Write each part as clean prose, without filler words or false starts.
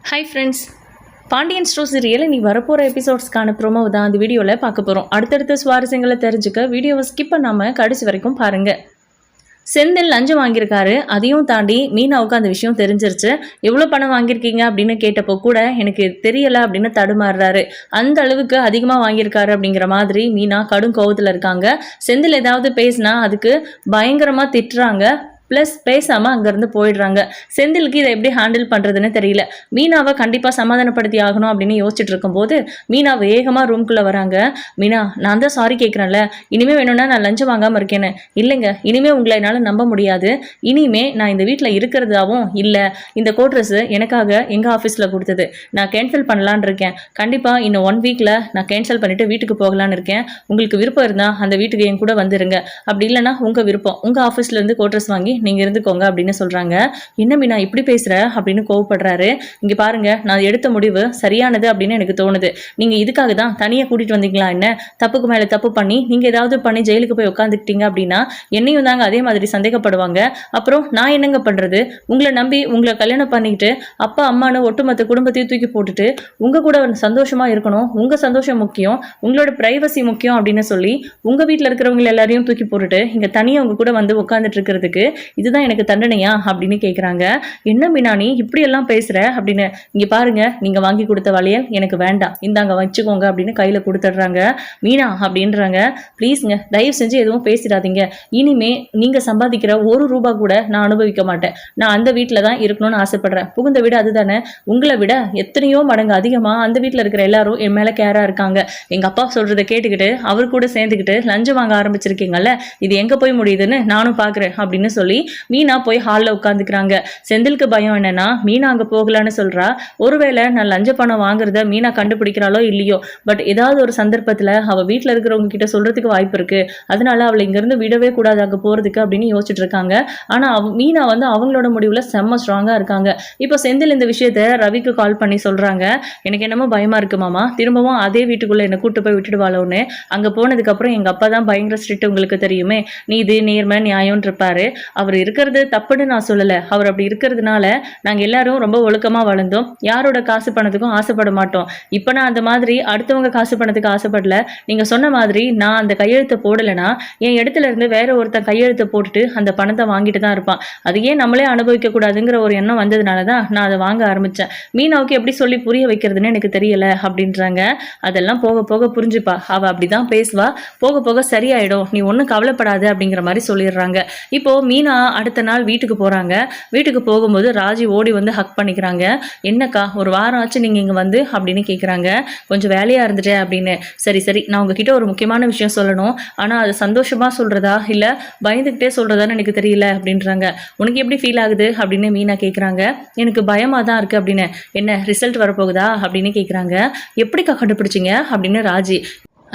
Hi friends, Pandian store serial நீ வரப்போகிற எபிசோட்ஸ்க்கான promo தான் அந்த வீடியோவில் பார்க்க போகிறோம். அடுத்தடுத்த சுவாரஸ்யங்களை தெரிஞ்சுக்க வீடியோவை ஸ்கிப் பண்ணாமல் கடைசி வரைக்கும் பாருங்கள். செந்தில் லஞ்சம் வாங்கியிருக்காரு. அதையும் தாண்டி மீனாவுக்கு அந்த விஷயம் தெரிஞ்சிருச்சு. எவ்வளோ பணம் வாங்கியிருக்கீங்க அப்படின்னு கேட்டப்போ கூட எனக்கு தெரியலை அப்படின்னு தடுமாறுறாரு. அந்த அளவுக்கு அதிகமாக வாங்கியிருக்காரு அப்படிங்கிற மாதிரி மீனா கடும் கோவத்தில் இருக்காங்க. செந்தில் ஏதாவது பேசினா அதுக்கு பயங்கரமாக திட்டுறாங்க. ப்ளஸ் பேசாமல் அங்கேருந்து போயிடுறாங்க. செந்திலுக்கு இதை எப்படி ஹேண்டில் பண்ணுறதுன்னு தெரியல. மீனாவை கண்டிப்பாக சமாதானப்படுத்தி ஆகணும் அப்படின்னு யோசிச்சுட்டு இருக்கும்போது மீனா வேகமாக ரூம்குள்ளே வராங்க. மீனா, நான் தான் சாரி கேட்குறேன்ல, இனிமேல் வேணும்னா நான் லஞ்சம் வாங்காமல் இருக்கேன்னு. இல்லைங்க, இனிமேல் உங்களை என்னால் நம்ப முடியாது. இனிமே நான் இந்த வீட்டில் இருக்கிறதாவும் இல்லை. இந்த கோட் ட்ரெஸ்ஸு எனக்காக எங்கள் ஆஃபீஸில் கொடுத்தது. நான் கேன்சல் பண்ணலான்னு இருக்கேன். கண்டிப்பாக இன்னும் 1 வீக்கில் நான் கேன்சல் பண்ணிவிட்டு வீட்டுக்கு போகலான்னு இருக்கேன். உங்களுக்கு விருப்பம் இருந்தால் அந்த வீட்டுக்கு என் கூட வந்துடுங்க. அப்படி இல்லைனா உங்கள் விருப்பம். உங்கள் ஆஃபீஸ்லேருந்து கோட் ட்ரெஸ் வாங்கி நீங்க இருந்துக்கோங்க அப்படின்னு சொல்றாங்க. என்ன மீனா இப்படி பேசுற அப்படின்னு கோவப்படுறாரு. இங்க பாருங்க, நான் எடுத்த முடிவு சரியானது அப்படின்னு எனக்கு தோணுது. நீங்க இதுக்காக தான் தனியா கூட்டிட்டு வந்தீங்களா? என்ன தப்புக்கு மேல தப்பு பண்ணி நீங்க ஏதாவது பண்ணி ஜெயிலுக்கு போய் உட்காந்துக்கிட்டீங்க அப்படின்னா என்னையும் தாங்க அதே மாதிரி சந்தேகப்படுவாங்க. அப்புறம் நான் என்னங்க பண்றது? உங்களை நம்பி உங்களை கல்யாணம் பண்ணிக்கிட்டு அப்பா அம்மானு ஒட்டுமொத்த குடும்பத்தையும் தூக்கி போட்டுட்டு உங்க கூட சந்தோஷமா இருக்கணும், உங்க சந்தோஷம் முக்கியம், உங்களோட பிரைவசி முக்கியம் அப்படின்னு சொல்லி உங்க வீட்டுல இருக்கிறவங்க எல்லாரையும் தூக்கி போட்டுட்டு இங்க தனியா உங்க கூட வந்து உட்காந்துட்டு இருக்கிறதுக்கு இதுதான் எனக்கு தண்டனையா அப்படின்னு கேட்குறாங்க. என்ன மீனா நீ இப்படியெல்லாம் பேசுகிற அப்படின்னு. இங்கே பாருங்க, நீங்கள் வாங்கி கொடுத்த வளையல் எனக்கு வேண்டாம், இந்தாங்க வச்சுக்கோங்க அப்படின்னு கையில் கொடுத்துட்றாங்க. மீனா அப்படின்றாங்க, ப்ளீஸுங்க தயவு செஞ்சு எதுவும் பேசிடாதீங்க. இனிமே நீங்கள் சம்பாதிக்கிற 1 ரூபா கூட நான் அனுபவிக்க மாட்டேன். நான் அந்த வீட்டில் தான் இருக்கணும்னு ஆசைப்படுறேன். புகுந்த வீடு அதுதானே. உங்களை விட எத்தனையோ மடங்கு அதிகமாக அந்த வீட்டில் இருக்கிற எல்லாரும் என் மேலே கேராக இருக்காங்க. எங்கள் அப்பா சொல்கிறத கேட்டுக்கிட்டு அவர் கூட சேர்ந்துக்கிட்டு லஞ்சம் வாங்க ஆரம்பிச்சிருக்கீங்கல்ல, இது எங்கே போய் முடியுதுன்னு நானும் பார்க்குறேன் அப்படின்னு சொல்லி மீனா போய் ஹாலில் உட்காந்துக்கிறாங்க. செந்திலுக்கு பயம் என்னன்னா மீனா அங்கே போகலான்னு சொல்றா. ஒருவேளை நான் லஞ்ச பணம் வாங்குறத மீனா கண்டுபிடிக்கிறாளோ இல்லையோ, பட் ஏதாவது ஒரு சந்தர்ப்பத்தில் அவள் வீட்டில் இருக்கிறவங்க கிட்ட சொல்றதுக்கு வாய்ப்பு இருக்கு. அதனால அவளை இங்கேருந்து விடவே கூடாது அங்கே போகிறதுக்கு அப்படின்னு யோசிச்சுட்டு இருக்காங்க. ஆனால் மீனா அவங்களோட முடிவில் செம்ம ஸ்ட்ராங்காக இருக்காங்க. இப்போ செந்தில் இந்த விஷயத்த ரவிக்கு கால் பண்ணி சொல்றாங்க. எனக்கு என்னமோ பயமா இருக்கு மாமா, திரும்பவும் அதே வீட்டுக்குள்ள என்னை கூட்டு போய் விட்டுடுவாளோன்னு. அங்கே போனதுக்கப்புறம் எங்கள் அப்பா தான் பயங்கர ஸ்ட்ரிக்ட், உங்களுக்கு தெரியுமே. நீதி நேர்மை நியாயம்னு இருப்பாரு. அவர் இருக்கிறது தப்புன்னு நான் சொல்லலை. அவர் அப்படி இருக்கிறதுனால நாங்கள் எல்லாரும் ரொம்ப ஒழுக்கமாக வளர்ந்தோம். யாரோட காசு பணத்துக்கும் ஆசைப்பட மாட்டோம். இப்போ நான் அந்த மாதிரி அடுத்தவங்க காசு பணத்துக்கு ஆசைப்படல. நீங்கள் சொன்ன மாதிரி நான் அந்த கையெழுத்தை போடலைன்னா என் இடத்துல இருந்து வேற ஒருத்தன் கையெழுத்தை போட்டுட்டு அந்த பணத்தை வாங்கிட்டு தான் இருப்பான். அதையே நம்மளே அனுபவிக்க கூடாதுங்கிற ஒரு எண்ணம் வந்ததுனால தான் நான் அதை வாங்க ஆரம்பித்தேன். மீனாவுக்கு எப்படி சொல்லி புரிய வைக்கிறதுன்னு எனக்கு தெரியல அப்படின்றாங்க. அதெல்லாம் போக போக புரிஞ்சுப்பா, அவள் அப்படி தான் பேசுவா, போக போக சரியாயிடும், நீ ஒன்றும் கவலைப்படாது அப்படிங்கிற மாதிரி சொல்லிடுறாங்க. இப்போ மீனா அடுத்த நாள் வீட்டுக்கு போகிறாங்க. வீட்டுக்கு போகும்போது ராஜி ஓடி வந்து ஹக் பண்ணிக்கிறாங்க. என்னக்கா ஒரு வாரம் ஆச்சு நீங்கள் இங்கே வந்து அப்படின்னு கேட்குறாங்க. கொஞ்சம் வேலையாக இருந்துட்டேன் அப்படின்னு. சரி சரி, நான் உங்ககிட்ட ஒரு முக்கியமான விஷயம் சொல்லணும். ஆனால் அது சந்தோஷமாக சொல்கிறதா இல்லை பயந்துக்கிட்டே சொல்கிறதான்னு எனக்கு தெரியல அப்படின்றாங்க. உனக்கு எப்படி ஃபீல் ஆகுது அப்படின்னு மீனா கேட்குறாங்க. எனக்கு பயமாக தான் இருக்குது அப்படின்னு. என்ன ரிசல்ட் வரப்போகுதா அப்படின்னு கேட்குறாங்க. எப்படிக்கா கண்டுபிடிச்சிங்க அப்படின்னு ராஜி.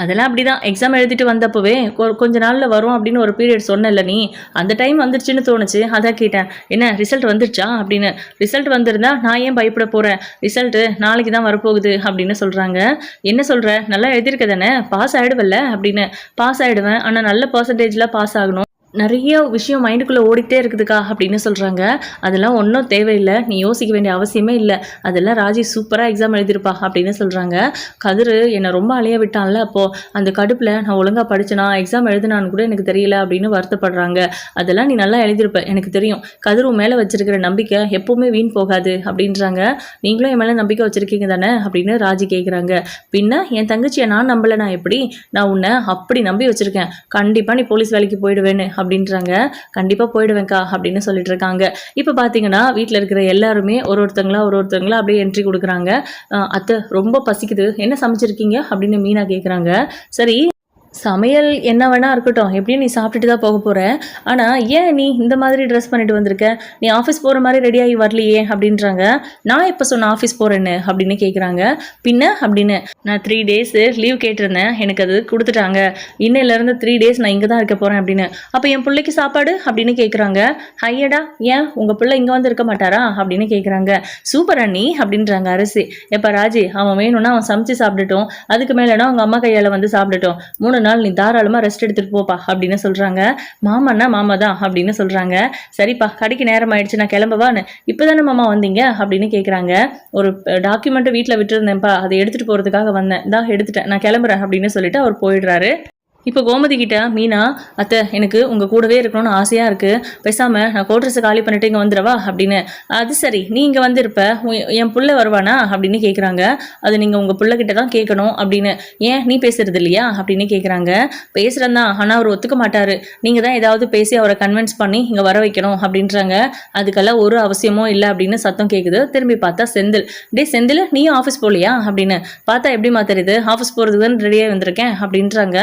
அதெல்லாம் அப்படி தான், எக்ஸாம் எழுதிட்டு வந்தப்போவே கொஞ்ச நாளில் வரும் அப்படின்னு ஒரு பீரியட் சொன்னல, நீ அந்த டைம் வந்துருச்சுன்னு தோணுச்சு, அதான் கேட்டேன். என்ன ரிசல்ட் வந்துருச்சா அப்படின்னு. ரிசல்ட் வந்திருந்தா நான் ஏன் பயப்பட போகிறேன், ரிசல்ட்டு நாளைக்கு தான் வரப்போகுது அப்படின்னு சொல்கிறாங்க. என்ன சொல்கிற, நல்லா எழுதியிருக்க தானே, பாஸ் ஆகிடுவல்ல அப்படின்னு. பாஸ் ஆகிடுவேன், ஆனால் நல்ல பர்சன்டேஜில் பாஸ் ஆகணும். நிறைய விஷயம் மைண்டுக்குள்ளே ஓடிக்கிட்டே இருக்குதுக்கா அப்படின்னு சொல்கிறாங்க. அதெல்லாம் ஒன்றும் தேவையில்லை, நீ யோசிக்க வேண்டிய அவசியமே இல்லை. அதெல்லாம் ராஜி சூப்பராக எக்ஸாம் எழுதியிருப்பா அப்படின்னு சொல்கிறாங்க. கதிர் என்னை ரொம்ப அலைய விட்டான்ல, அப்போது அந்த கடுப்பில் நான் ஒழுங்காக படித்தேனா எக்ஸாம் எழுதினான்னு கூட எனக்கு தெரியல அப்படின்னு வருத்தப்படுறாங்க. அதெல்லாம் நீ நல்லா எழுதியிருப்ப எனக்கு தெரியும். கதிர் மேலே வச்சிருக்கிற நம்பிக்கை எப்போவுமே வீண் போகாது அப்படின்றாங்க. நீங்களும் என் மேலே நம்பிக்கை வச்சுருக்கீங்க தானே அப்படின்னு ராஜி கேட்குறாங்க. பின்ன என் தங்கச்சியை நான் நம்பலை, நான் எப்படி, நான் உன்னை அப்படி நம்பி வச்சுருக்கேன், கண்டிப்பாக நீ போலீஸ் வேலைக்கு போயிடுவேன்னு அப்படின்றாங்க. கண்டிப்பாக போயிடுவேங்க்கா அப்படின்னு சொல்லிட்டு இருக்காங்க. இப்போ பார்த்தீங்கன்னா வீட்டில் இருக்கிற எல்லாருமே ஒருத்தங்களா அப்படியே என்ட்ரி கொடுக்குறாங்க. அத்தை ரொம்ப பசிக்குது, என்ன சமைச்சிருக்கீங்க அப்படின்னு மீனா கேட்குறாங்க. சரி சமையல் என்ன வேணா இருக்கட்டும், எப்படியும் நீ சாப்பிட்டுட்டு தான் போக போகிற, ஆனால் ஏன் நீ இந்த மாதிரி ட்ரெஸ் பண்ணிட்டு வந்திருக்க, நீ ஆஃபீஸ் போகிற மாதிரி ரெடியாகி வரலையே அப்படின்றாங்க. நான் எப்போ சொன்ன ஆஃபீஸ் போகிறேன்னு அப்படின்னு கேட்குறாங்க. பின்ன அப்படின்னு, நான் 3 days லீவ் கேட்டிருந்தேன், எனக்கு அது கொடுத்துட்டாங்க, இன்னிலேருந்து 3 days நான் இங்கே தான் இருக்க போகிறேன் அப்படின்னு. அப்போ என் பிள்ளைக்கு சாப்பாடு அப்படின்னு கேட்குறாங்க. ஐயடா, ஏன் உங்கள் பிள்ளை இங்கே வந்து இருக்க மாட்டாரா அப்படின்னு கேட்குறாங்க. சூப்பர் அண்ணி அப்படின்றாங்க அரசி. எப்போ ராஜி, அவன் வேணும்னா அவன் சமைச்சு சாப்பிட்டுட்டோம், அதுக்கு மேலேனா அவங்க அம்மா கையால் வந்து சாப்பிட்டுட்டோம், 3 நாள் நீ தாராளமாக ரெஸ்ட் எடுத்துகிட்டு போப்பா அப்படின்னு சொல்கிறாங்க. மாமான்னா மாமா தான் அப்படின்னு சொல்கிறாங்க. சரிப்பா கடைக்கு நேரம் ஆயிடுச்சு நான் கிளம்பவான்னு. இப்போ தானே மாமா வந்தீங்க அப்படின்னு கேட்குறாங்க. ஒரு டாக்குமெண்ட்டை வீட்டில் விட்டுருந்தேன்ப்பா, அதை எடுத்துகிட்டு போகிறதுக்காக வந்தேன், தான் எடுத்துட்டேன், நான் கிளம்புறேன் அப்படின்னு சொல்லிட்டு அவர் போயிடுறாரு. இப்போ கோமதி கிட்ட மீனா, அத்தை எனக்கு உங்கள் கூடவே இருக்கணும்னு ஆசையாக இருக்குது, பேசாமல் நான் கோட்ரஸை காலி பண்ணிட்டு இங்கே வந்துடவா அப்படின்னு. அது சரி நீ இங்கே வந்திருப்ப, என் புள்ள வருவானா அப்படின்னு கேட்குறாங்க. அது நீங்கள் உங்கள் பிள்ளைகிட்ட தான் கேட்கணும் அப்படின்னு. ஏன் நீ பேசுறது இல்லையா அப்படின்னு கேட்குறாங்க. பேசுகிறேன் தான், ஆனால் அவர் ஒத்துக்க மாட்டார், நீங்கள் தான் ஏதாவது பேசி அவரை கன்வின்ஸ் பண்ணி இங்கே வர வைக்கணும் அப்படின்றாங்க. அதுக்கெல்லாம் ஒரு அவசியமும் இல்லை அப்படின்னு சத்தம் கேட்குது. திரும்பி பார்த்தா செந்தில். டே செந்தில் நீயும் ஆஃபீஸ் போகலையா அப்படின்னு. பார்த்தா எப்படிமா தெரியுது, ஆஃபீஸ் போகிறதுக்கு தான் ரெடியாக வந்திருக்கேன் அப்படின்றாங்க.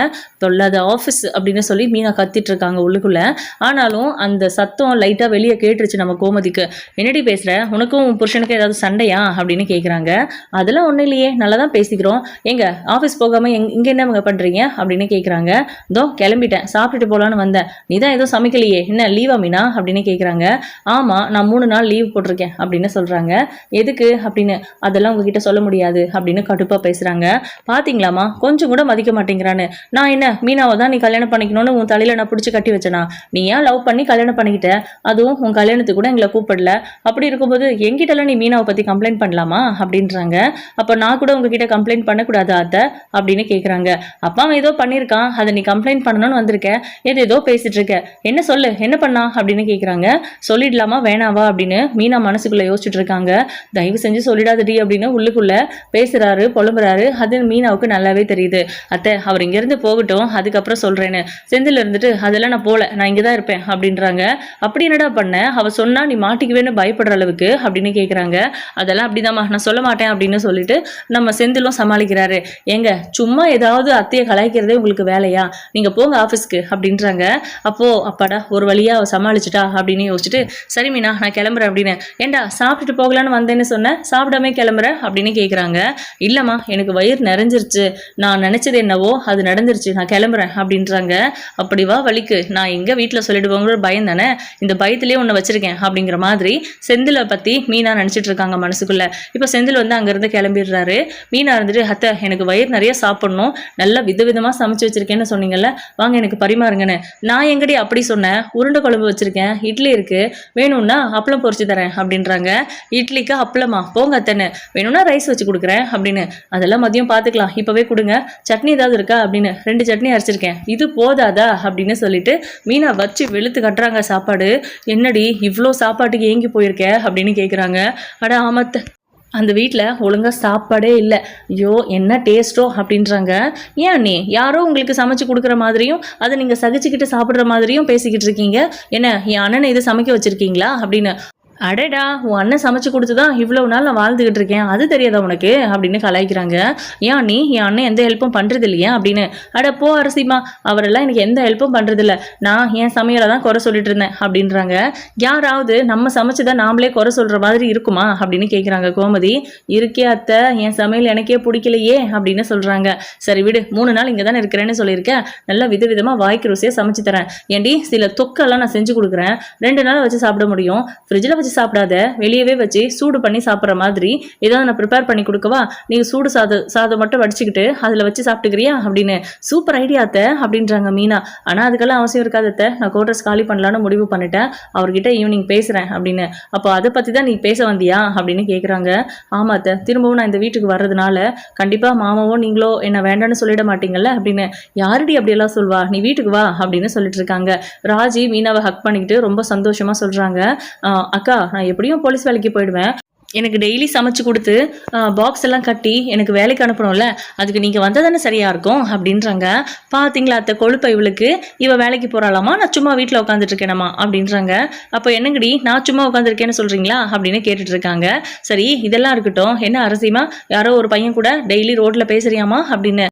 தொல்லாத ஆஃபீஸ் அப்படின்னு சொல்லி மீனா கத்திட்டு இருக்காங்க உள்ளுக்குள்ள. ஆனாலும் அந்த சத்தம் லைட்டாக வெளியே கேட்டுருச்சு நம்ம கோமதிக்கு. என்னடி பேசுகிற, உனக்கும் புருஷனுக்கு ஏதாவது சண்டையா அப்படின்னு கேட்குறாங்க. அதெல்லாம் ஒன்றும் இல்லையே, நல்லா தான் பேசிக்கிறோம். எங்க ஆஃபீஸ் போகாமல் இங்கே என்ன பண்ணுறீங்க அப்படின்னு கேட்குறாங்க. இதோ கிளம்பிட்டேன், சாப்பிட்டுட்டு போகலான்னு வந்தேன், நீ தான் எதுவும் சமைக்கலையே, என்ன லீவா மீனா அப்படின்னு கேட்குறாங்க. ஆமாம் நான் 3 நாள் லீவ் போட்டிருக்கேன் அப்படின்னு சொல்கிறாங்க. எதுக்கு அப்படின்னு. அதெல்லாம் உங்ககிட்ட சொல்ல முடியாது அப்படின்னு கடுப்பாக பேசுகிறாங்க. பார்த்தீங்களாமா கொஞ்சம் கூட மதிக்க மாட்டேங்கிறான்னு. நான் என்ன மீனாவை தான் நீ கல்யாணம் பண்ணிக்கணும்னு உன் தலையில நான் பிடிச்சி கட்டி வச்சனா? நீ ஏன் லவ் பண்ணி கல்யாணம் பண்ணிக்கிட்ட, அதுவும் உன் கல்யாணத்துக்கு கூட எங்களை கூப்பிடல. அப்படி இருக்கும்போது எங்கிட்டலாம் நீ மீனாவை பற்றி கம்ப்ளைண்ட் பண்ணலாமா அப்படின்றாங்க. அப்போ நான் கூட உங்ககிட்ட கம்ப்ளைண்ட் பண்ணக்கூடாது அத்தை அப்படின்னு கேட்குறாங்க. அப்பா அவன் ஏதோ பண்ணியிருக்கான், அதை நீ கம்ப்ளைண்ட் பண்ணணும்னு வந்திருக்க, ஏதோ பேசிட்டு இருக்க, என்ன சொல்லு என்ன பண்ணா அப்படின்னு கேட்குறாங்க. சொல்லிடலாமா வேணாவா அப்படின்னு மீனா மனசுக்குள்ளே யோசிச்சுட்டு இருக்காங்க. தயவு செஞ்சு சொல்லிடாதடி அப்படின்னு உள்ளுக்குள்ள பேசுறாரு புலம்புறாரு. அது மீனாவுக்கு நல்லாவே தெரியுது. அத்தை அவர் இங்கேருந்து போகட்டும், அதுக்கப்புறம் சொல்கிறேன்னு. செந்தில் இருந்துட்டு அதெல்லாம் நான் போகல, நான் இங்கே தான் இருப்பேன் அப்படின்றாங்க. அப்படி என்னடா பண்ண, அவள் சொன்னா நீ மாட்டிக்குவேன்னு பயப்படுற அளவுக்கு அப்படின்னு கேட்குறாங்க. அதெல்லாம் அப்படிதாம்மா நான் சொல்ல மாட்டேன் அப்படின்னு சொல்லிட்டு நம்ம செந்திலும் சமாளிக்கிறாரு. ஏங்க சும்மா ஏதாவது அத்தையை கலாய்க்கிறதே உங்களுக்கு வேலையா, நீங்கள் போங்க ஆஃபீஸ்க்கு அப்படின்றாங்க. அப்போது அப்பாடா ஒரு வழியாக அவள் சமாளிச்சுட்டா அப்படின்னு யோசிச்சுட்டு சரி மீனா நான் கிளம்புறேன் அப்படின்னு. ஏண்டா சாப்பிட்டுட்டு போகலான்னு வந்தேன்னு சொன்னேன், சாப்பிடாமே கிளம்புற அப்படின்னு கேட்குறாங்க. இல்லைம்மா எனக்கு வயிறு நிறைஞ்சிருச்சு, நான் நினச்சது என்னவோ அது நடந்துருச்சு, நான் கிளம்புறேன் அப்படின்றாங்க. அப்படிவா வலிக்கு, நான் எங்க வீட்டில் சொல்லிடுவோங்கிற பயம் தானே, இந்த பயத்திலேயே உன்னை வச்சிருக்கேன் அப்படிங்கிற மாதிரி செந்திலை பற்றி மீனா நினச்சிட்டு இருக்காங்க மனசுக்குள்ள. இப்போ செந்தில் வந்து அங்கேருந்து கிளம்பிடுறாரு. மீனா இருந்துட்டு அத்தை எனக்கு வயிறு நிறைய சாப்பிடணும், நல்லா விதவிதமாக சமைச்சு வச்சிருக்கேன்னு சொன்னீங்கல்ல, வாங்க எனக்கு பரிமாறுங்கன்னு. நான் எங்கடி அப்படி சொன்னேன், உருண்டை குழம்பு வச்சிருக்கேன், இட்லி இருக்கு, வேணும்னா அப்பளம் பொரிச்சு தரேன் அப்படின்றாங்க. இட்லிக்கு அப்பளமா, போங்க அத்தைன்னு, வேணும்னா ரைஸ் வச்சு கொடுக்குறேன் அப்படின்னு. அதெல்லாம் மதியம் பார்த்துக்கலாம், இப்போவே கொடுங்க, சட்னி ஏதாவது இருக்கா அப்படின்னு. 2 சட்னி அரைச்சிருக்கேன், இது போதாதா அப்படின்னு சொல்லிட்டு மீனா வச்சு வெளுத்து கட்டுறாங்க சாப்பாடு. என்னடி இவ்வளோ சாப்பாட்டுக்கு ஏங்கி போயிருக்க அப்படின்னு கேட்குறாங்க. அட ஆமத்த அந்த வீட்டில் ஒழுங்காக சாப்பாடே இல்லை, ஐயோ என்ன டேஸ்ட்டோ அப்படின்றாங்க. ஏன் நீ யாரோ உங்களுக்கு சமைச்சு கொடுக்குற மாதிரியும் அதை நீங்கள் சகிச்சுக்கிட்டு சாப்பிட்ற மாதிரியும் பேசிக்கிட்டு இருக்கீங்க, என்ன என் அண்ணனை இது சமைக்க வச்சுருக்கீங்களா அப்படின்னு. அடடா உன் அண்ணன் சமைச்சு கொடுத்து தான் இவ்வளோ நாள் நான் வாழ்ந்துக்கிட்டு இருக்கேன், அது தெரியாதா உனக்கு அப்படின்னு கலாய்க்கிறாங்க. ஏன் நீ என் அண்ணன் எந்த ஹெல்ப்பும் பண்ணுறது இல்லையா அப்படின்னு. அட போ அரசிமா, அவரெல்லாம் எனக்கு எந்த ஹெல்ப்பும் பண்ணுறதில்ல, நான் என் சமையலை தான் குறை சொல்லிட்டு இருந்தேன் அப்படின்றாங்க. யாராவது நம்ம சமைச்சுதான் நாமளே குறை சொல்கிற மாதிரி இருக்குமா அப்படின்னு கேட்குறாங்க கோமதி. இருக்கே அத்தை, என் சமையல் எனக்கே பிடிக்கலையே அப்படின்னு சொல்கிறாங்க. சரி விடு, 3 நாள் இங்கே தானே இருக்கிறேன்னு சொல்லியிருக்கேன், நல்லா விதவிதமாக வாய்க்கு ருசியாக சமைச்சு தரேன். ஏண்டி சில தொக்கெல்லாம் நான் செஞ்சு கொடுக்குறேன், 2 நாள் வச்சு சாப்பிட முடியும், ஃப்ரிட்ஜில் வச்சு சாப்பிடாத, வெளியவே வச்சு சூடு பண்ணி சாப்பிட்ற மாதிரி ஏதாவது நான் ப்ரிப்பேர் பண்ணி கொடுக்கவா, நீங்க சூடு சாதம் மட்டும் வடிச்சுக்கிட்டு அதில் வச்சு சாப்பிட்டுக்கிறியா அப்படின்னு. சூப்பர் ஐடியா அத்தை அப்படின்றாங்க மீனா. ஆனால் அதுக்கெல்லாம் அவசியம் இருக்காது அத்தை, நான் கோட்ரஸ் காலி பண்ணலான்னு முடிவு பண்ணிட்டேன், அவர்கிட்ட ஈவினிங் பேசுகிறேன் அப்படின்னு. அப்போ அதை பற்றி தான் நீ பேச வந்தியா அப்படின்னு கேட்குறாங்க. ஆமா அத்தை, திரும்பவும் நான் இந்த வீட்டுக்கு வர்றதுனால கண்டிப்பாக மாமாவோ நீங்களோ என்ன வேண்டான்னு சொல்லிட மாட்டீங்கல்ல அப்படின்னு. யாருடி அப்படியெல்லாம் சொல்வா, நீ வீட்டுக்கு வா அப்படின்னு சொல்லிட்டு இருக்காங்க. ராஜி மீனாவை ஹக் பண்ணிக்கிட்டு ரொம்ப சந்தோஷமா சொல்றாங்க. அக்கா நான் எப்படியும் போலீஸ் வேலைக்கு போயிடுவேன், எனக்கு டெய்லி சமைச்சு கொடுத்து பாக்ஸ் எல்லாம் கட்டி எனக்கு வேலைக்கு அனுப்பணும்ல, அதுக்கு நீங்கள் வந்தால் தானே சரியாக இருக்கும் அப்படின்றாங்க. பார்த்தீங்களா அத்தை கொழுப்பை இவளுக்கு, இவள் வேலைக்கு போகிறாளாமா, நான் சும்மா வீட்டில் உட்காந்துட்டு இருக்கேனாமா அப்படின்றாங்க. அப்போ என்னங்கடி நான் சும்மா உட்காந்துருக்கேன்னு சொல்கிறீங்களா அப்படின்னு கேட்டுட்டு இருக்காங்க. சரி இதெல்லாம் இருக்கட்டும், என்ன அரசியமா யாரோ ஒரு பையன் கூட டெய்லி ரோட்டில் பேசுறியாமா அப்படின்னு.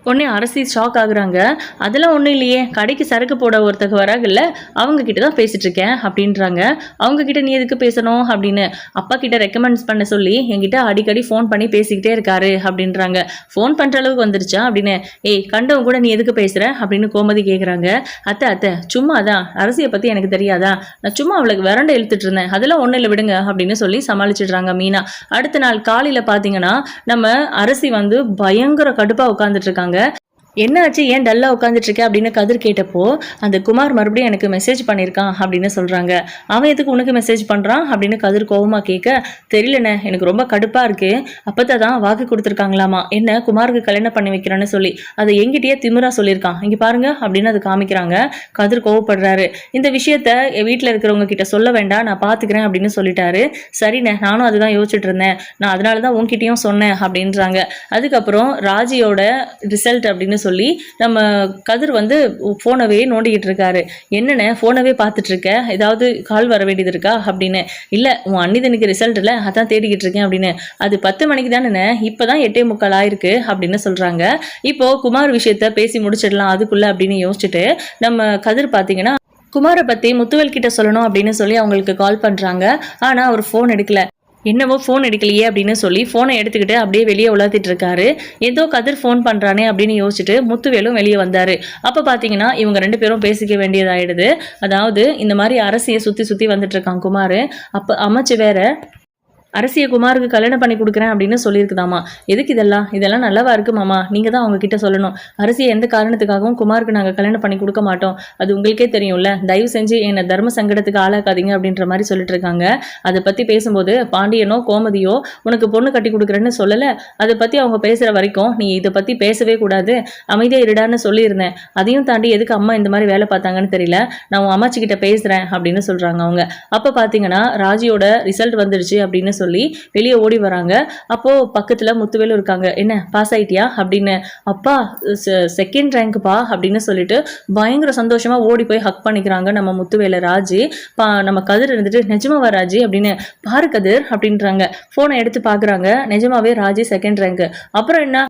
உடனே அரசி ஷாக் ஆகுறாங்க. அதெல்லாம் ஒன்றும் இல்லையே, கடைக்கு சரக்கு போட ஒருத்தங்க வராங்கல்ல, அவங்க கிட்ட தான் பேசிட்டு இருக்கேன் அப்படின்றாங்க. அவங்க கிட்ட நீ எதுக்கு பேசணும் அப்படின்னு. அப்பா கிட்ட ரெக்கமெண்ட்ஸ் பண்ண சொல்லி என்கிட்ட அடிக்கடி ஃபோன் பண்ணி பேசிக்கிட்டே இருக்காரு அப்படின்றாங்க. ஃபோன் பண்ணுற அளவுக்கு வந்துருச்சா அப்படின்னு. ஏய் கண்டவங்க கூட நீ எதுக்கு பேசுற அப்படின்னு கோமதி கேட்குறாங்க. அத்தை சும்மா தான், அரசியை பற்றி எனக்கு தெரியாதா, நான் சும்மா அவளுக்கு விரண்டை இழுத்துட்டு இருந்தேன், அதெல்லாம் ஒன்றும் இல்லை விடுங்க அப்படின்னு சொல்லி சமாளிச்சிடுறாங்க மீனா. அடுத்த நாள் காலையில் பார்த்தீங்கன்னா நம்ம அரசி வந்து பயங்கர கடுப்பாக உட்காந்துட்டு இருக்காங்க. என்ன ஆச்சு, ஏன் டல்லாக உட்காந்துட்டு இருக்க அப்படின்னு கதிர் கேட்டப்போ அந்த குமார் மறுபடியும் எனக்கு மெசேஜ் பண்ணியிருக்கான் அப்படின்னு சொல்கிறாங்க. அவன் எதுக்கு உனக்கு மெசேஜ் பண்ணுறான் அப்படின்னு கதிர் கோவமாக கேட்க, தெரியலண்ணே, எனக்கு ரொம்ப கடுப்பாக இருக்குது. அப்போதான் தான் வாக்கு கொடுத்துருக்காங்களாமா என்ன குமாருக்கு கல்யாணம் பண்ணி வைக்கிறேன்னு சொல்லி. அதை எங்கிட்டயே திமிரா சொல்லியிருக்கான், இங்கே பாருங்க அப்படின்னு அது காமிக்கிறாங்க. கதிர் கோவப்படுறாரு. இந்த விஷயத்த வீட்டில் இருக்கிறவங்க கிட்ட சொல்ல வேண்டாம், நான் பார்த்துக்கிறேன் அப்படின்னு சொல்லிட்டாரு. சரிண்ணே, நானும் அதுதான் யோசிச்சுட்டு இருந்தேன், நான் அதனால தான் உன்கிட்டயும் சொன்னேன் அப்படின்றாங்க. அதுக்கப்புறம் ராஜியோட ரிசல்ட் அப்படின்னு சொல்லி நம்ம கதிர் வந்து ஃபோனவே நோண்டிக்கிட்டு இருக்காரு. என்னென்ன ஃபோனவே பார்த்துட்டு இருக்க, ஏதாவது கால் வர வேண்டியது இருக்கா அப்படின்னு. இல்லை, உன் அன்னிதனுக்கு ரிசல்ட் இல்லை, அதான் தேடிக்கிட்டு இருக்கேன் அப்படின்னு. அது 10 மணிக்கு தானே, இப்போ தான் 8:45 ஆயிருக்கு அப்படின்னு சொல்கிறாங்க. இப்போது குமார் விஷயத்த பேசி முடிச்சிடலாம் அதுக்குள்ளே அப்படின்னு யோசிச்சுட்டு நம்ம கதிர் பார்த்தீங்கன்னா குமாரை பற்றி முத்துவேல் கிட்ட சொல்லணும் அப்படின்னு சொல்லி அவங்களுக்கு கால் பண்ணுறாங்க. ஆனால் அவர் ஃபோன் எடுக்கல. என்னவோ ஃபோன் எடுக்கலையே அப்படின்னு சொல்லி ஃபோனை எடுத்துக்கிட்டு அப்படியே வெளியே உலாத்திட்டு இருக்காரு. ஏதோ கதிர் ஃபோன் பண்ணுறானே அப்படின்னு யோசிச்சுட்டு முத்துவேலும் வெளியே வந்தார். அப்போ பார்த்தீங்கன்னா இவங்க 2 பேரும் பேசிக்க வேண்டியதாகிடுது. அதாவது இந்த மாதிரி அரசியை சுற்றி சுற்றி வந்துட்டு இருக்கான் குமார். அப்போ அமைச்சு வேற அரசியை குமாருக்கு கல்யாணம் பண்ணி கொடுக்குறேன் அப்படின்னு சொல்லியிருக்குதாமா. எதுக்கு இதெல்லாம் நல்லாவா இருக்கு மாமா, நீங்கள் தான் அவங்க கிட்ட சொல்லணும். அரசியை எந்த காரணத்துக்காகவும் குமாருக்கு நாங்கள் கல்யாணம் பண்ணி கொடுக்க மாட்டோம், அது உங்களுக்கே தெரியும்ல, தயவு செஞ்சு என்னை தர்ம சங்கடத்துக்கு ஆளாக்காதீங்க அப்படின்ற மாதிரி சொல்லிட்டு இருக்காங்க. அதை பற்றி பேசும்போது பாண்டியனோ கோமதியோ உனக்கு பொண்ணு கட்டி கொடுக்குறேன்னு சொல்லலை, அதை பற்றி அவங்க பேசுகிற வரைக்கும் நீ இதை பற்றி பேசவே கூடாது, அமைதியாக இருடான்னு சொல்லியிருந்தேன். அதையும் தாண்டி எதுக்கு அம்மா இந்த மாதிரி வேலை பார்த்தாங்கன்னு தெரியல, நான் உன் அம்மாச்சிக்கிட்ட பேசுகிறேன் அப்படின்னு சொல்கிறாங்க அவங்க. அப்போ பார்த்தீங்கன்னா ராஜியோட ரிசல்ட் வந்துடுச்சு அப்படின்னு சொல்லி வெளியே ஓடி வராங்க. அப்போ பக்கத்துல முத்துவேலும் இருக்காங்க. என்ன பாஸ் ஆயிட்டியா அப்படின்னு. அப்பா செகண்ட் ரேங்க்பா அப்படின்னு சொல்லிட்டு பயங்கர சந்தோஷமா ஓடி போய் ஹக் பண்ணிக்கிறாங்க நம்ம முத்துவேல. ராஜி நம்ம கதிர் இருந்துட்டு நிஜமாவா ராஜி அப்படின்னு. பாரு கதிர் அப்படின்றாங்க. போனை எடுத்து பாக்குறாங்க. நிஜமாவே ராஜி செகண்ட் ரேங்க். அப்புறம் என்ன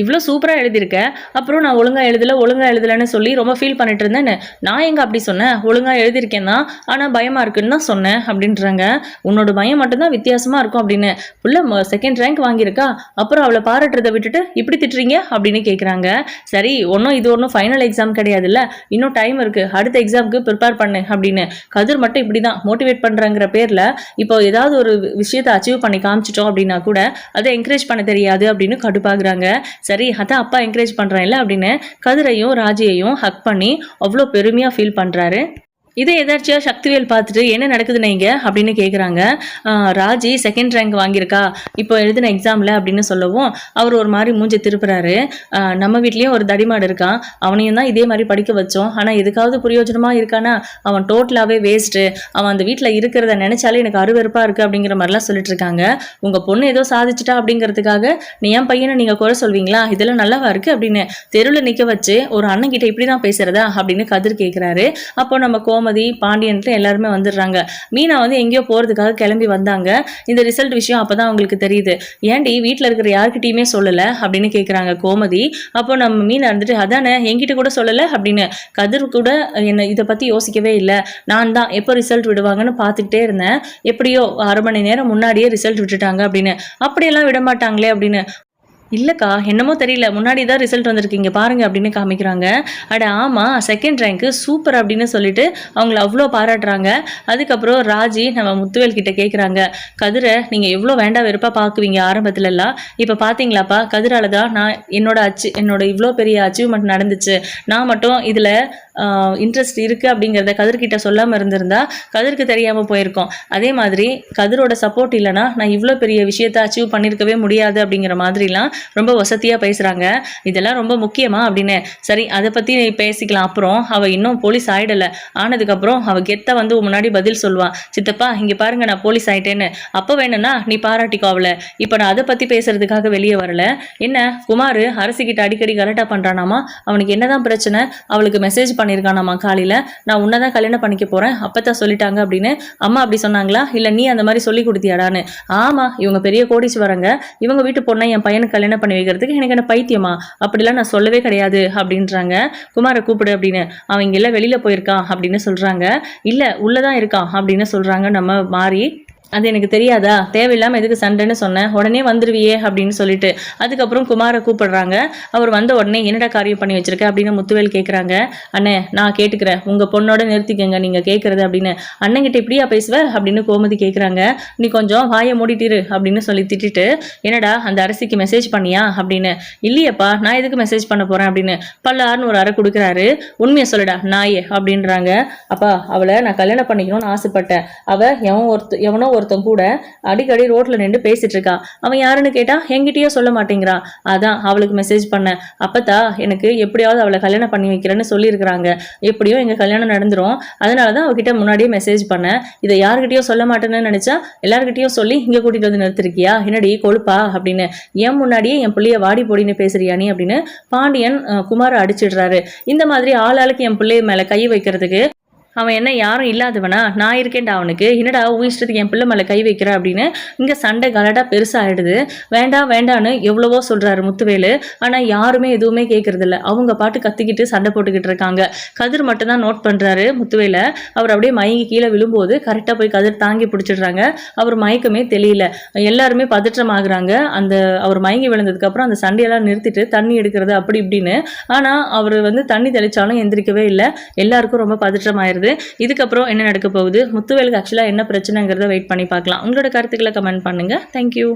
இவ்வளோ சூப்பராக எழுதியிருக்க, அப்புறம் நான் ஒழுங்காக எழுதலைன்னு சொல்லி ரொம்ப ஃபீல் பண்ணிட்டு இருந்தேன்னு. நான் எங்கே அப்படி சொன்னேன், ஒழுங்காக எழுதியிருக்கேன் தான், ஆனால் பயமாக இருக்குன்னு தான் சொன்னேன் அப்படின்றாங்க. உன்னோட பயம் மட்டும்தான் வித்தியாசமாக இருக்கும் அப்படின்னு. புள்ள செகண்ட் ரேங்க் வாங்கியிருக்கா, அப்புறம் அவளை பாராட்டுறதை விட்டுட்டு இப்படி திட்டுறீங்க அப்படின்னு கேட்குறாங்க. சரி, இது ஒன்றும் ஃபைனல் எக்ஸாம் கிடையாதுல்ல, இன்னும் டைம் இருக்குது, அடுத்த எக்ஸாமுக்கு ப்ரிப்பேர் பண்ணு அப்படின்னு. கதிர் மட்டும் இப்படி தான் மோட்டிவேட் பண்ணுறாங்கிற பேரில் இப்போ ஏதாவது ஒரு விஷயத்தை அச்சீவ் பண்ணி காமிச்சிட்டோம் அப்படின்னா கூட அதை என்கரேஜ் பண்ண தெரியாது அப்படின்னு கடுப்பாகிறாங்க. சரி, அதான் அப்பா என்கரேஜ் பண்ணுறேன்ல அப்படின்னு கதிரையும் ராஜியையும் ஹக் பண்ணி அவ்வளோ பெருமையாக ஃபீல் பண்ணுறாரு. இதை எதாச்சியாக சக்திவேல் பார்த்துட்டு என்ன நடக்குதுன்னு இங்கே அப்படின்னு கேட்குறாங்க. ராஜி செகண்ட் ரேங்க் வாங்கியிருக்கா இப்போ எழுதின எக்ஸாமில் அப்படின்னு சொல்லவும் அவர் ஒரு மாதிரி மூஞ்சி திருப்புறாரு. நம்ம வீட்லேயும் ஒரு தடிமாடு இருக்கான், அவனையும் தான் இதே மாதிரி படிக்க வச்சோம், ஆனால் எதுக்காவது பிரயோஜனமாக இருக்கானா, அவன் டோட்டலாகவே வேஸ்ட்டு, அவன் அந்த வீட்டில் இருக்கிறத நினச்சாலே எனக்கு அருவருப்பாக இருக்குது அப்படிங்கிற மாதிரிலாம் சொல்லிட்டு இருக்காங்க. உங்கள் பொண்ணு ஏதோ சாதிச்சிட்டா அப்படிங்கிறதுக்காக நீ என் பையனை நீங்கள் குறை சொல்வீங்களா, இதெல்லாம் நல்லாவா இருக்குது அப்படின்னு தெருவில் நிற்க வச்சு ஒரு அண்ணன் கிட்ட இப்படி தான் பேசுகிறதா அப்படின்னு கதிர் கேட்குறாரு. அப்போ நம்ம கோமதி பாண்டியன்ட்டு எல்லாருமே வந்துடுறாங்க. மீனா வந்து எங்கேயோ போகிறதுக்காக கிளம்பி வந்தாங்க. இந்த ரிசல்ட் விஷயம் அப்போதான் அவங்களுக்கு தெரியுது. ஏன்டி வீட்டில் இருக்கிற யார்கிட்டையுமே சொல்லலை அப்படின்னு கேட்குறாங்க கோமதி. அப்போ நம்ம மீனா இருந்துட்டு அதானே என்கிட்ட கூட சொல்லலை அப்படின்னு. கதிர் கூட என்ன இதை பற்றி யோசிக்கவே இல்லை, நான் தான் எப்போ ரிசல்ட் விடுவாங்கன்னு பார்த்துக்கிட்டே இருந்தேன், எப்படியோ 1/2 மணி நேரம் முன்னாடியே ரிசல்ட் விட்டுட்டாங்க அப்படின்னு. அப்படியெல்லாம் விட மாட்டாங்களே அப்படின்னு. இல்லைக்கா, என்னமோ தெரியல, முன்னாடி தான் ரிசல்ட் வந்திருக்கீங்க பாருங்க அப்படின்னு காமிக்கிறாங்க. அட ஆமாம், செகண்ட் ரேங்க்கு சூப்பர் அப்படின்னு சொல்லிட்டு அவங்கள அவ்வளோ பாராட்டுறாங்க. அதுக்கப்புறம் ராஜி நம்ம முத்துவேல் கிட்ட கேட்குறாங்க, கதிரை நீங்கள் எவ்வளோ வேண்டாம் வெறுப்பாக பார்க்குவீங்க ஆரம்பத்துலலாம், இப்போ பார்த்தீங்களாப்பா கதிரால தான் நான் என்னோட இவ்வளோ பெரிய அச்சீவ்மெண்ட் நடந்துச்சு, நான் மட்டும் இதில் இன்ட்ரெஸ்ட் இருக்குது அப்படிங்கிறத கதிர்கிட்ட சொல்லாமல் இருந்திருந்தா கதிருக்கு தெரியாமல் போயிருக்கோம். அதே மாதிரி கதிரோட சப்போர்ட் இல்லைனா நான் இவ்வளோ பெரிய விஷயத்தை அச்சீவ் பண்ணியிருக்கவே முடியாது அப்படிங்கிற மாதிரிலாம் ரொம்ப வசதியாக பேசுகிறாங்க. இதெல்லாம் ரொம்ப முக்கியமா அப்படின்னு. சரி, அதை பற்றி பேசிக்கலாம் அப்புறம். அவள் இன்னும் போலீஸ் ஆகிடலை, ஆனதுக்கப்புறம் அவள் கெத்த வந்து முன்னாடி பதில் சொல்லுவான், சித்தப்பா இங்கே பாருங்க நான் போலீஸ் ஆகிட்டேன்னு, அப்போ வேணும்னா நீ பாராட்டிக்கோ அவளை, இப்போ நான் அதை பற்றி பேசுறதுக்காக வெளியே வரல. என்ன குமார் அரசிக்கிட்ட அடிக்கடி கலட்டா பண்ணுறானாமா, அவனுக்கு என்னதான் பிரச்சனை, அவளுக்கு மெசேஜ் பண்ணியிருக்கானாமா காலையில், நான் உன்னதான் கல்யாணம் பண்ணிக்க போகிறேன் அப்பத்தான் சொல்லிட்டாங்க அப்படின்னு. அம்மா அப்படி சொன்னாங்களா, இல்லை நீ அந்த மாதிரி சொல்லி கொடுத்தியாடான்னு. ஆமாம், இவங்க பெரிய கோடீஸ்வரங்க, இவங்க வீட்டு பொண்ணை என் பையனுக்கு கல்யாணம் பண்ணி வைக்கிறதுக்கு எனக்கு என்ன பைத்தியமா, அப்படிலாம் நான் சொல்லவே கிடையாது அப்படின்றாங்க. குமாரை கூப்பிடு அப்படின்னு. அவன் இங்கெல்லாம் வெளியில் போயிருக்கான் அப்படின்னு சொல்கிறாங்க. இல்லை உள்ளதான் இருக்கான் அப்படின்னு சொல்கிறாங்க நம்ம மாறி. அது எனக்கு தெரியாதா, தேவையில்லாமல் எதுக்கு சண்டைன்னு சொன்னேன், உடனே வந்துருவியே அப்படின்னு சொல்லிட்டு. அதுக்கப்புறம் குமாரை கூப்பிடுறாங்க. அவர் வந்த உடனே என்னடா காரியம் பண்ணி வச்சிருக்க அப்படின்னு முத்துவேல் கேட்குறாங்க. அண்ணே நான் கேட்டுக்கிறேன், உங்கள் பொண்ணோட நிறுத்திக்கங்க நீங்கள் கேட்குறது அப்படின்னு. அண்ணங்கிட்ட இப்படியா பேசுவ அப்படின்னு கோமதி கேட்குறாங்க. நீ கொஞ்சம் வாயை மூடிட்டிரு அப்படின்னு சொல்லி திட்டிட்டு, என்னடா அந்த அரசிக்கு மெசேஜ் பண்ணியா அப்படின்னு. இல்லையப்பா, நான் எதுக்கு மெசேஜ் பண்ண போகிறேன் அப்படின்னு பல்லாருன்னு ஒரு அறை கொடுக்குறாரு. உண்மையை சொல்லுடா நாயே அப்படின்றாங்க. அப்பா, அவளை நான் கல்யாணம் பண்ணிக்கணும்னு ஆசைப்பட்டேன். அவள் எவனோ ஒருத்தன் கூட அடிக்கடி ரோட்ல நின்று பேசிட்டு இருக்கா. அவன் யாருன்னு கேட்டா என்கிட்டயே சொல்ல மாட்டேங்கிறான். அதான் அவளுக்கு மெசேஜ் பண்ணேன். அப்பத்தா எனக்கு எப்படியாவது அவளை கல்யாணம் பண்ணி வைக்கிறேன்னு சொல்லியிருக்கிறாங்க. எப்படியோ எங்க கல்யாணம் நடந்துரும். அதனாலதான் அவகிட்ட முன்னாடியே மெசேஜ் பண்ணேன். இதை யாருக்கிட்டயோ சொல்ல மாட்டேன்னு நினைச்சா எல்லாருக்கிட்டையும் சொல்லி இங்க கூட்டிட்டு வந்து நிறுத்திருக்கியா, என்னடி கொழுப்பா அப்படின்னு. என் முன்னாடியே என் பிள்ளைய வாடி போடின்னு பேசுறியா நீ அப்படின்னு பாண்டியன் குமாரை அடிச்சிடுறாரு. இந்த மாதிரி ஆளாளுக்கு என் பிள்ளைய மேல கை வைக்கிறதுக்கு அவன் என்ன யாரும் இல்லாதவனா, நான் இருக்கேன்டா அவனுக்கு, என்னடா உன் இஷ்டத்துக்கு என் பிள்ளை மேலே கை வைக்கிற அப்படின்னு இங்கே சண்டை கலடா பெருசாகிடுது. வேண்டாம் வேண்டான்னு எவ்வளவோ சொல்கிறாரு முத்துவேலு. ஆனால் யாருமே எதுவுமே கேட்கறதில்ல. அவங்க பாட்டு கத்திக்கிட்டு சண்டை போட்டுக்கிட்டு இருக்காங்க. கதிர் மட்டும்தான் நோட் பண்ணுறாரு முத்துவேலை. அவர் அப்படியே மயங்கி கீழே விழும்போது கரெக்டாக போய் கதிர் தாங்கி பிடிச்சிடுறாங்க. அவர் மயக்கமே தெரியல. எல்லாருமே பதற்றமாகறாங்க. அந்த அவர் மயங்கி விழுந்ததுக்கப்புறம் அந்த சண்டையெல்லாம் நிறுத்திட்டு தண்ணி எடுக்கிறது அப்படி இப்படின்னு. ஆனால் அவர் தண்ணி தெளிச்சாலும் எந்திரிக்கவே இல்லை. எல்லாருக்கும் ரொம்ப பதற்றமாயிருது. இதுக்கப்புறம் என்ன நடக்க போகுது, முத்துவேலுக்கு ஆக்சுவலா என்ன பிரச்சனைங்கிறத வெயிட் பண்ணி பார்க்கலாம். உங்களோட கருத்துக்களை கமெண்ட் பண்ணுங்க. தேங்க்யூ.